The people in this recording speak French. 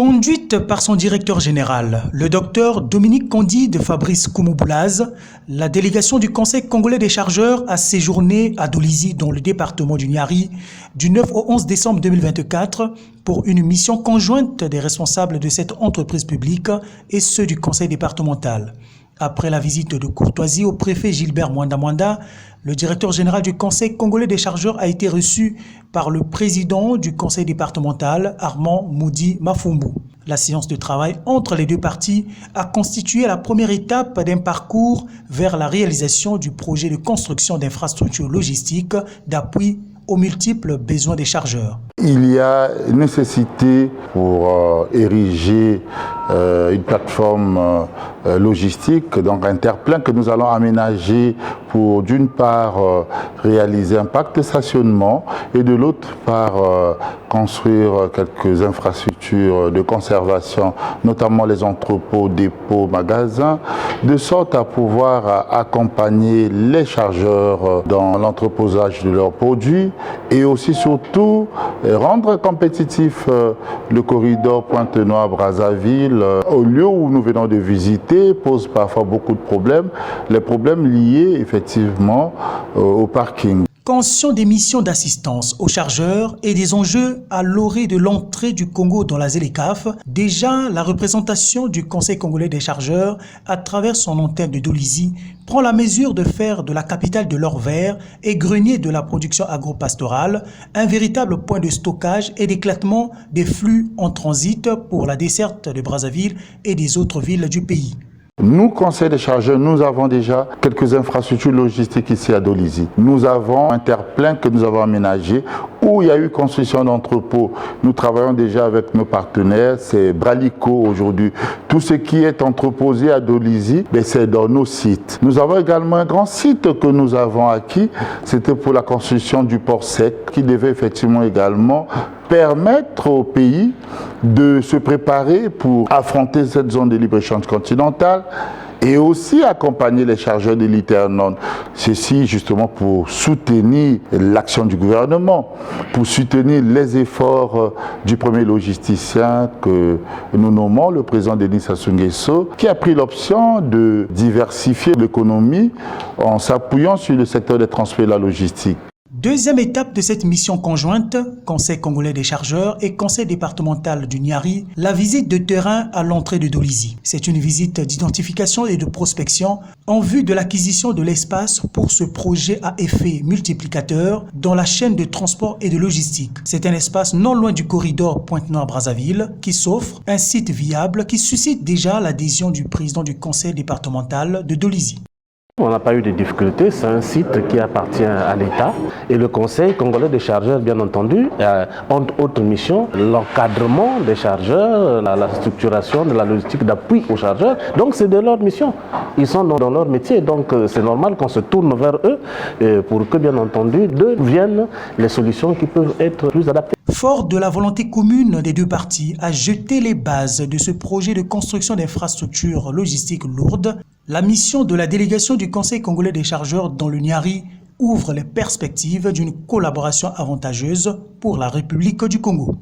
Conduite par son directeur général, le docteur Dominique Condi de Fabrice Koumouboulaz, la délégation du Conseil congolais des chargeurs a séjourné à Dolizy dans le département du Niari du 9 au 11 décembre 2024 pour une mission conjointe des responsables de cette entreprise publique et ceux du Conseil départemental. Après la visite de courtoisie au préfet Gilbert Mwanda, le directeur général du Conseil congolais des chargeurs a été reçu par le président du Conseil départemental, Armand Moudi Mafumbu. La séance de travail entre les deux parties a constitué la première étape d'un parcours vers la réalisation du projet de construction d'infrastructures logistiques d'appui aux multiples besoins des chargeurs. Il y a nécessité pour ériger une plateforme logistique, donc un terre-plein que nous allons aménager pour d'une part réaliser un parc de stationnement et de l'autre part construire quelques infrastructures de conservation, notamment les entrepôts, dépôts, magasins, de sorte à pouvoir accompagner les chargeurs dans l'entreposage de leurs produits et aussi surtout rendre compétitif le corridor Pointe-Noire-Brazzaville au lieu où nous venons de visiter pose parfois beaucoup de problèmes, les problèmes liés effectivement au parking. Conscient des missions d'assistance aux chargeurs et des enjeux à l'orée de l'entrée du Congo dans la ZLECAf, déjà la représentation du Conseil congolais des chargeurs à travers son antenne de Dolizy prend la mesure de faire de la capitale de l'or vert et grenier de la production agro-pastorale un véritable point de stockage et d'éclatement des flux en transit pour la desserte de Brazzaville et des autres villes du pays. Nous, Conseil des chargeurs, nous avons déjà quelques infrastructures logistiques ici à Dolizy. Nous avons un terre-plein que nous avons aménagé où il y a eu construction d'entrepôts. Nous travaillons déjà avec nos partenaires, c'est Bralico aujourd'hui. Tout ce qui est entreposé à Dolizy, c'est dans nos sites. Nous avons également un grand site que nous avons acquis, c'était pour la construction du port sec qui devait effectivement également permettre au pays de se préparer pour affronter cette zone de libre-échange continentale et aussi accompagner les chargeurs de l'ITERNON. Ceci justement pour soutenir l'action du gouvernement, pour soutenir les efforts du premier logisticien que nous nommons le président Denis Sassou Nguesso, qui a pris l'option de diversifier l'économie en s'appuyant sur le secteur des transports et de la logistique. Deuxième étape de cette mission conjointe, Conseil congolais des chargeurs et Conseil départemental du Niari, la visite de terrain à l'entrée de Dolizy. C'est une visite d'identification et de prospection en vue de l'acquisition de l'espace pour ce projet à effet multiplicateur dans la chaîne de transport et de logistique. C'est un espace non loin du corridor Pointe-Noire-Brazzaville qui s'offre un site viable qui suscite déjà l'adhésion du président du Conseil départemental de Dolizy. On n'a pas eu de difficultés, c'est un site qui appartient à l'État et le Conseil congolais des chargeurs, bien entendu, a entre autres missions l'encadrement des chargeurs, la structuration de la logistique d'appui aux chargeurs. Donc c'est de leur mission, ils sont dans leur métier, donc c'est normal qu'on se tourne vers eux pour que, bien entendu, d'eux viennent les solutions qui peuvent être plus adaptées. Fort de la volonté commune des deux parties à jeter les bases de ce projet de construction d'infrastructures logistiques lourdes, la mission de la délégation du Conseil congolais des chargeurs dans le Niari ouvre les perspectives d'une collaboration avantageuse pour la République du Congo.